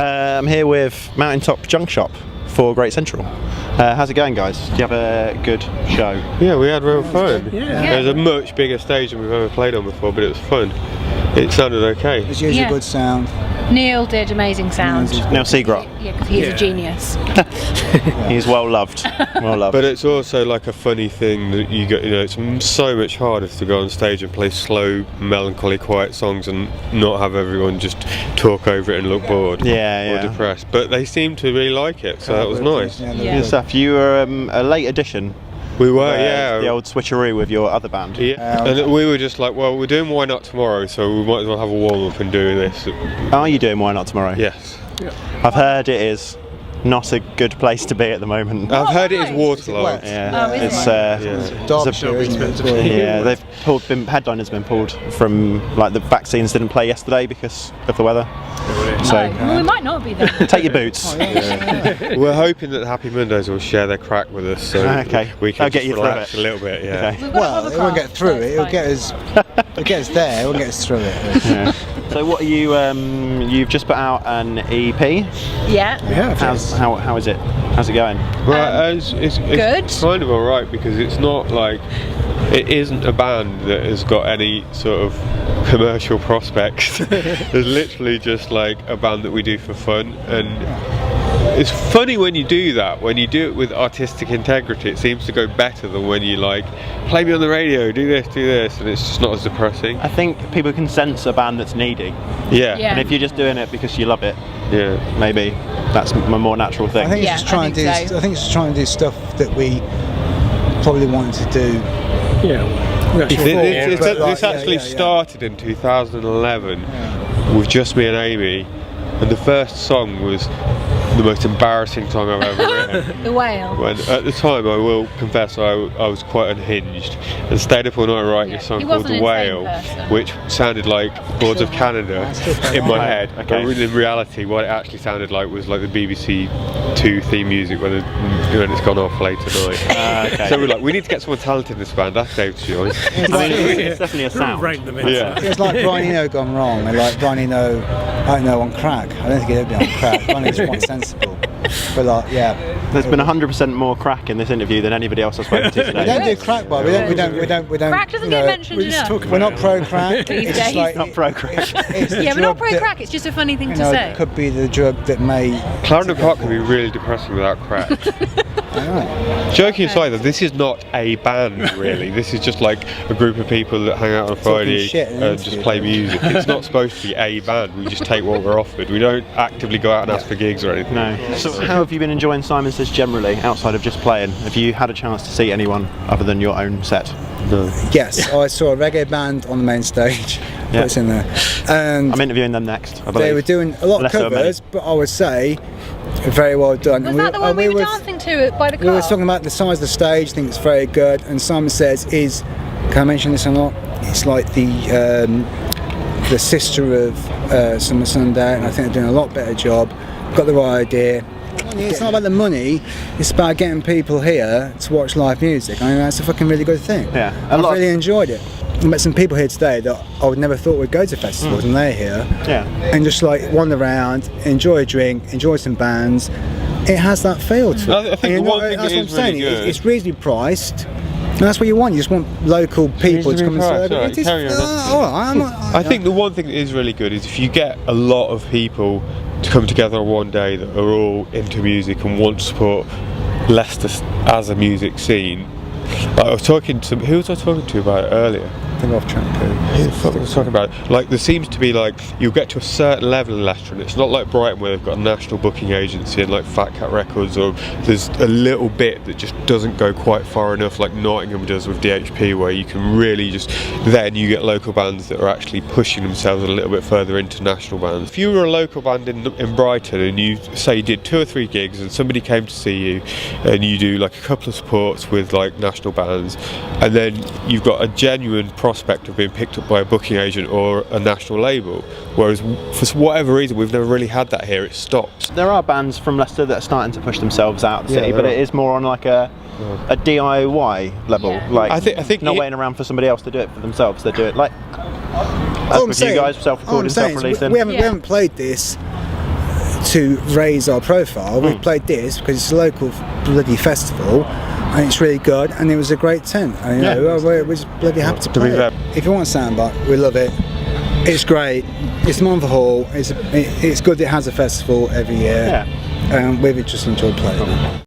I'm here with Mountaintop Junkshop for Great Central. How's it going, guys? Do you have a good show? Yeah, we had real fun. Yeah. It was a much bigger stage than we've ever played on before, but it was fun. It sounded okay. It's usually good sound. Neil did amazing sound. Neil Seagrot. Yeah, because he's a genius. He's well loved. Well loved. But it's also like a funny thing that you get, it's so much harder to go on stage and play slow, melancholy, quiet songs and not have everyone just talk over it and look bored or depressed. But they seemed to really like it, so that was nice. Good stuff. You were a late addition. We were, the old switcheroo with your other band. Yeah, and we were just like, well, we're doing Why Not tomorrow, so we might as well have a warm-up and do this. Are you doing Why Not tomorrow? Yes. I've heard it is not a good place to be at the moment. I've heard it is waterlogged. Headliners have been pulled from, like, the vaccines didn't play yesterday because of the weather. Well, we might not be there. Take your boots. We're hoping that the Happy Mondays will share their crack with us, so we can get you relax through a little bit. Yeah. Okay. Well, it won't get through it. It'll get us. It'll get us there. It won't get us through it. Yeah. So what are you? You've just put out an EP. Yeah. How is it? How's it going? Well, it's good. Kind of alright, because it's not like, it isn't a band that has got any sort of commercial prospects. It's literally just like a band that we do for fun, and it's funny when you do that. When you do it with artistic integrity, it seems to go better than when you like, play me on the radio, do this, and it's just not as depressing. I think people can sense a band that's needy. Yeah. And if you're just doing it because you love it, maybe that's a more natural thing. I think it's just trying to do. I think it's just trying to do stuff that we probably wanted to do. This actually started in 2011 with just me and Amy, and the first song was the most embarrassing song I've ever written. The Whale. When at the time, I will confess, I was quite unhinged and stayed up all night writing a song called The Whale, which sounded like Boards of Canada in my head. But in reality, what it actually sounded like was like the BBC 2 theme music when it's gone off late at night. So we're like, we need to get someone talented in this band. That's Dave's choice. It's definitely a sound. It's like Brian Eno gone wrong. And like Brian Eno, I don't know, on crack. I don't think he'd be on crack. Brian Eno's quite sensible. But like, there's been 100% more crack in this interview than anybody else I've spoken to today. We don't do crack, well. We don't. Crack doesn't get mentioned enough. We're not pro crack. It's just like not pro crack. We're not pro crack. It's just a funny thing to say. It could be the drug that may. Clarendon Park could be really depressing without crack. Joking aside, though, this is not a band really. This is just like a group of people that hang out on Friday and just play music. It's not supposed to be a band. We just take what we're offered. We don't actively go out and ask for gigs or anything. No. So how have you been enjoying Simon Says generally, outside of just playing? Have you had a chance to see anyone other than your own set? No. Yes, I saw a reggae band on the main stage. It's in there. And I'm interviewing them next, I believe. They were doing a lot of covers, but I would say very well done. Was that the one we were dancing to by the car? We were talking about the size of the stage. I think it's very good. And Simon Says can I mention this or not? It's like the sister of Summer Sunday, and I think they're doing a lot better job. Got the right idea. It's not about the money, it's about getting people here to watch live music. I mean, that's a fucking really good thing. I really enjoyed it. I met some people here today that I would never thought would go to festivals, and they're here. And just like wander around, enjoy a drink, enjoy some bands. It has that feel to it. I think the one thing that's that what I'm is saying. really good. It's reasonably priced. And that's what you want. You just want local people to come and celebrate. I think the one thing that is really good is if you get a lot of people to come together on one day that are all into music and want to support Leicester as a music scene. Like I was talking to, who was I talking to about it earlier? I think off track. Who the fuck was I talking about it? Like there seems to be like, you'll get to a certain level in Leicester and it's not like Brighton where they've got a national booking agency and like Fat Cat Records, or there's a little bit that just doesn't go quite far enough like Nottingham does with DHP, where you can really just, then you get local bands that are actually pushing themselves a little bit further into national bands. If you were a local band in Brighton and you say you did 2 or 3 gigs and somebody came to see you and you do like a couple of supports with like national bands, and then you've got a genuine prospect of being picked up by a booking agent or a national label, whereas for whatever reason we've never really had that here. It stops. There are bands from Leicester that are starting to push themselves out of the city, but it is more on like a DIY level. Like I think not waiting around for somebody else to do it for themselves. They do it like as with you guys, self-recording, self-releasing. We haven't played this to raise our profile, we played this because it's a local bloody festival and it's really good, and it was a great tent. And, we're just bloody happy to play it. If you want a soundbar, we love it. It's great. It's Monmouth Hall. It's good. It has a festival every year. We've just enjoyed playing it.